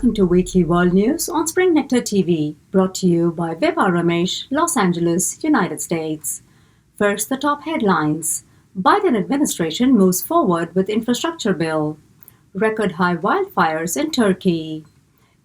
Welcome to Weekly World News on Spring Nectar TV, brought to you by Vibha Ramesh, Los Angeles, United States. First, the top headlines. Biden administration moves forward with infrastructure bill. Record high wildfires in Turkey.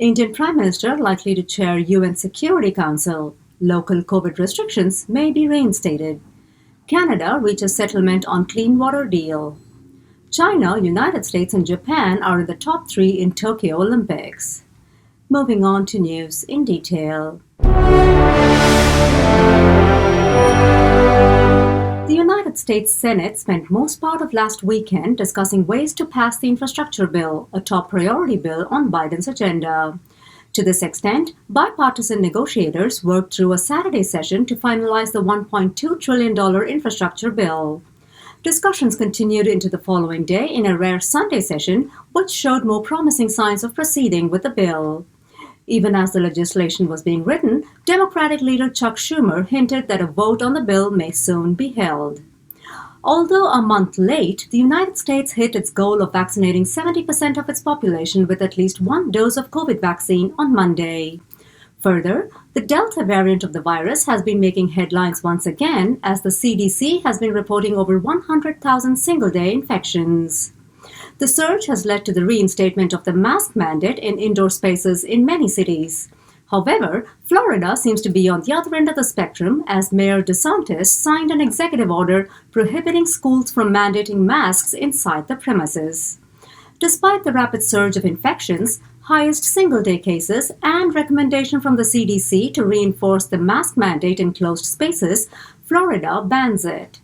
Indian Prime Minister likely to chair UN Security Council. Local COVID restrictions may be reinstated. Canada reaches settlement on clean water deal. China, United States, and Japan are in the top 3 in Tokyo Olympics. Moving on to news in detail. The United States Senate spent most part of last weekend discussing ways to pass the infrastructure bill, a top priority bill on Biden's agenda. To this extent, bipartisan negotiators worked through a Saturday session to finalize the $1.2 trillion infrastructure bill. Discussions continued into the following day in a rare Sunday session, which showed more promising signs of proceeding with the bill. Even as the legislation was being written, Democratic leader Chuck Schumer hinted that a vote on the bill may soon be held. Although a month late, the United States hit its goal of vaccinating 70% of its population with at least one dose of COVID vaccine on Monday. Further, the Delta variant of the virus has been making headlines once again as the CDC has been reporting over 100,000 single-day infections. The surge has led to the reinstatement of the mask mandate in indoor spaces in many cities. However, Florida seems to be on the other end of the spectrum as Mayor DeSantis signed an executive order prohibiting schools from mandating masks inside the premises. Despite the rapid surge of infections, highest single-day cases, and recommendation from the CDC to reinforce the mask mandate in closed spaces, Florida bans it.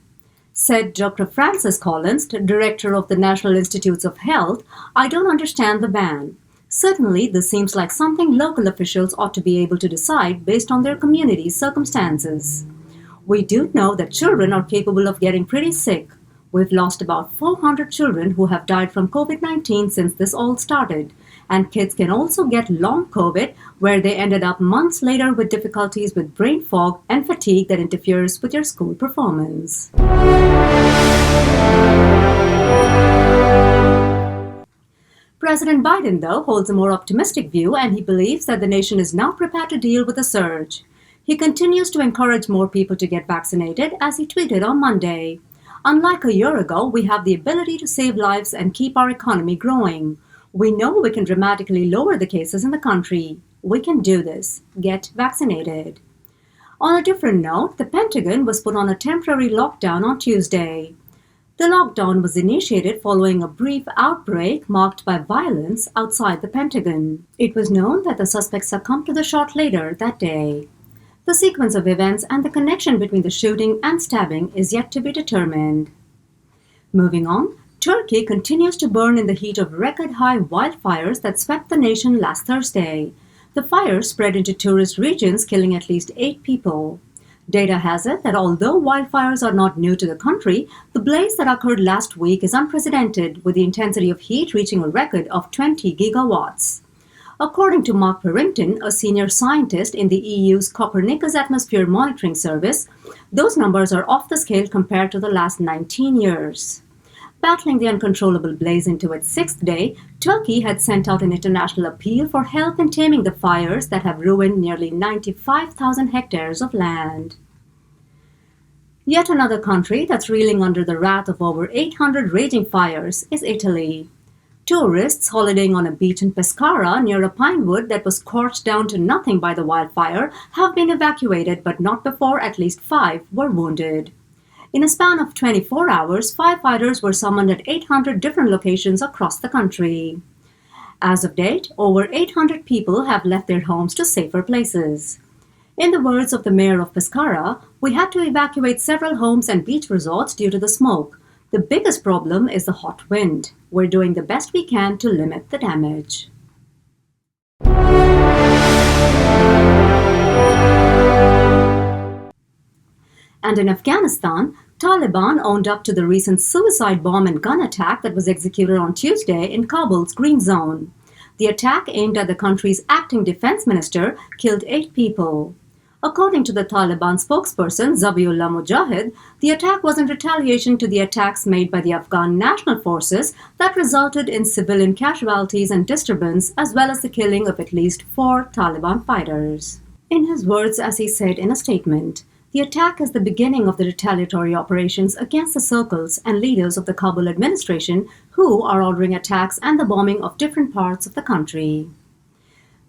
Said Dr. Francis Collins, director of the National Institutes of Health, "I don't understand the ban. Certainly, this seems like something local officials ought to be able to decide based on their community's circumstances. We do know that children are capable of getting pretty sick. We've lost about 400 children who have died from COVID-19 since this all started, and kids can also get long COVID, where they ended up months later with difficulties with brain fog and fatigue that interferes with your school performance." President Biden, though, holds a more optimistic view, and he believes that the nation is now prepared to deal with the surge. He continues to encourage more people to get vaccinated, as he tweeted on Monday. "Unlike a year ago, we have the ability to save lives and keep our economy growing. We know we can dramatically lower the cases in the country. We can do this. Get vaccinated." On a different note, the Pentagon was put on a temporary lockdown on Tuesday. The lockdown was initiated following a brief outbreak marked by violence outside the Pentagon. It was known that the suspect succumbed to the shot later that day. The sequence of events and the connection between the shooting and stabbing is yet to be determined. Moving on, Turkey continues to burn in the heat of record-high wildfires that swept the nation last Thursday. The fires spread into tourist regions, killing at least 8 people. Data has it that although wildfires are not new to the country, the blaze that occurred last week is unprecedented, with the intensity of heat reaching a record of 20 gigawatts. According to Mark Perrington, a senior scientist in the EU's Copernicus Atmosphere Monitoring Service, those numbers are off the scale compared to the last 19 years. Battling the uncontrollable blaze into its 6th day, Turkey had sent out an international appeal for help in taming the fires that have ruined nearly 95,000 hectares of land. Yet another country that's reeling under the wrath of over 800 raging fires is Italy. Tourists holidaying on a beach in Pescara near a pine wood that was scorched down to nothing by the wildfire have been evacuated, but not before at least 5 were wounded. In a span of 24 hours, firefighters were summoned at 800 different locations across the country. As of date, over 800 people have left their homes to safer places. In the words of the mayor of Pescara, "We had to evacuate several homes and beach resorts due to the smoke. The biggest problem is the hot wind. We're doing the best we can to limit the damage." And in Afghanistan, Taliban owned up to the recent suicide bomb and gun attack that was executed on Tuesday in Kabul's Green Zone. The attack, aimed at the country's acting defense minister, killed 8 people. According to the Taliban spokesperson Zabiullah Mujahid, the attack was in retaliation to the attacks made by the Afghan National Forces that resulted in civilian casualties and disturbance, as well as the killing of at least 4 Taliban fighters. In his words, as he said in a statement, the attack is the beginning of the retaliatory operations against the circles and leaders of the Kabul administration who are ordering attacks and the bombing of different parts of the country.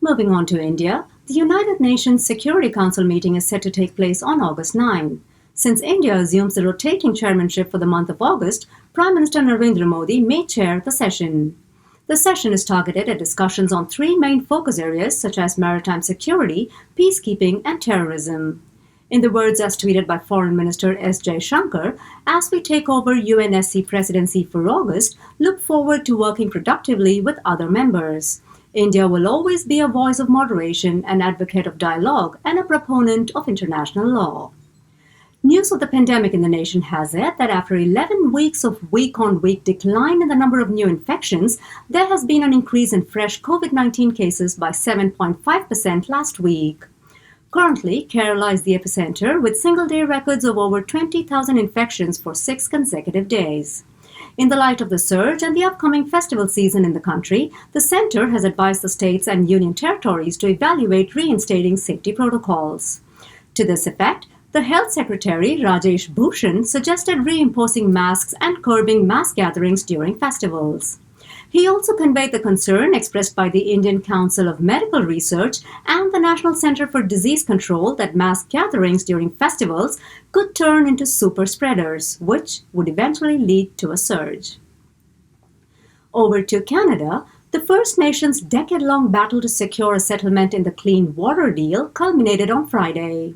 Moving on to India, the United Nations Security Council meeting is set to take place on August 9. Since India assumes the rotating chairmanship for the month of August, Prime Minister Narendra Modi may chair the session. The session is targeted at discussions on 3 main focus areas such as maritime security, peacekeeping, and terrorism. In the words as tweeted by Foreign Minister S. Jaishankar, as we take over UNSC presidency for August, look forward to working productively with other members. India will always be a voice of moderation, an advocate of dialogue, and a proponent of international law. News of the pandemic in the nation has it that after 11 weeks of week-on-week decline in the number of new infections, there has been an increase in fresh COVID-19 cases by 7.5% last week. Currently, Kerala is the epicenter with single-day records of over 20,000 infections for 6 consecutive days. In the light of the surge and the upcoming festival season in the country, the Centre has advised the states and union territories to evaluate reinstating safety protocols. To this effect, the Health Secretary Rajesh Bhushan suggested reimposing masks and curbing mass gatherings during festivals. He also conveyed the concern expressed by the Indian Council of Medical Research and the National Centre for Disease Control that mass gatherings during festivals could turn into super spreaders, which would eventually lead to a surge. Over to Canada, the First Nations' decade-long battle to secure a settlement in the Clean Water Deal culminated on Friday.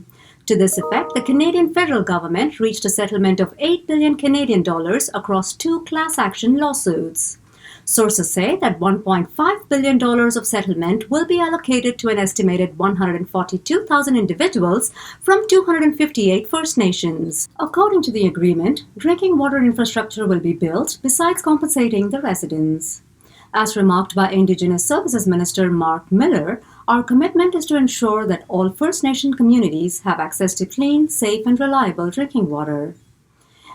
To this effect, the Canadian federal government reached a settlement of $8 billion Canadian dollars across 2 class action lawsuits. Sources say that $1.5 billion of settlement will be allocated to an estimated 142,000 individuals from 258 First Nations. According to the agreement, drinking water infrastructure will be built besides compensating the residents. As remarked by Indigenous Services Minister Mark Miller, our commitment is to ensure that all First Nation communities have access to clean, safe, and reliable drinking water.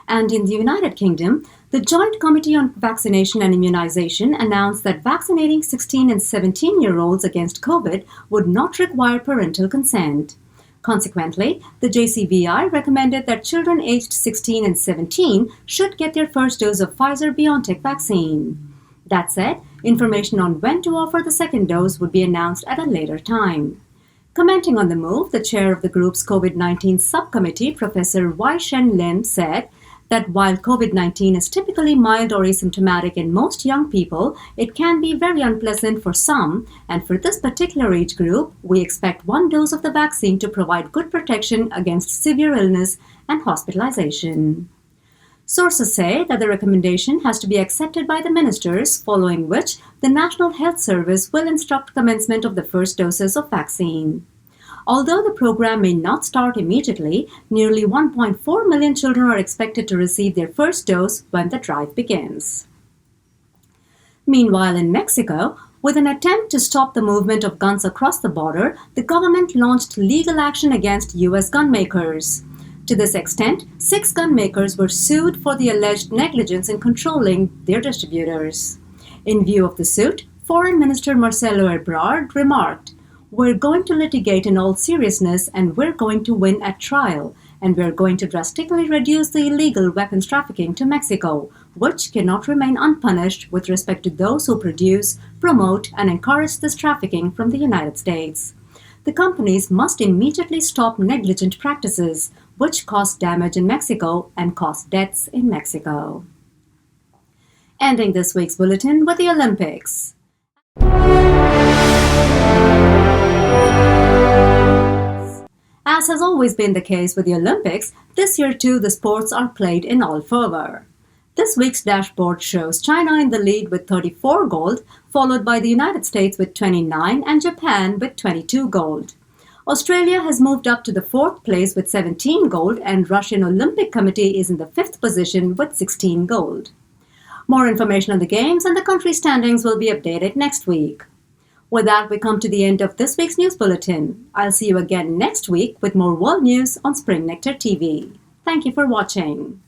And in the United Kingdom, the Joint Committee on Vaccination and Immunization announced that vaccinating 16 and 17-year-olds against COVID would not require parental consent. Consequently, the JCVI recommended that children aged 16 and 17 should get their first dose of Pfizer-BioNTech vaccine. That said, information on when to offer the second dose would be announced at a later time. Commenting on the move, the chair of the group's COVID-19 subcommittee, Professor Y. Shen Lin, said that while COVID-19 is typically mild or asymptomatic in most young people, it can be very unpleasant for some, and for this particular age group, we expect 1 dose of the vaccine to provide good protection against severe illness and hospitalization. Sources say that the recommendation has to be accepted by the ministers, following which the National Health Service will instruct commencement of the first doses of vaccine. Although the program may not start immediately, nearly 1.4 million children are expected to receive their first dose when the drive begins. Meanwhile, in Mexico, with an attempt to stop the movement of guns across the border, the government launched legal action against U.S. gun makers. To this extent, 6 gun makers were sued for the alleged negligence in controlling their distributors. In view of the suit, Foreign Minister Marcelo Ebrard remarked, "We're going to litigate in all seriousness and we're going to win at trial, and we're going to drastically reduce the illegal weapons trafficking to Mexico, which cannot remain unpunished with respect to those who produce, promote, and encourage this trafficking from the United States. The companies must immediately stop negligent practices, which cause damage in Mexico and cause deaths in Mexico." Ending this week's bulletin with the Olympics. As has always been the case with the Olympics, this year too the sports are played in all fervor. This week's dashboard shows China in the lead with 34 gold, followed by the United States with 29 and Japan with 22 gold. Australia has moved up to the 4th place with 17 gold, and Russian Olympic Committee is in the 5th position with 16 gold. More information on the games and the country standings will be updated next week. With that, we come to the end of this week's news bulletin. I'll see you again next week with more world news on Spring Nectar TV. Thank you for watching.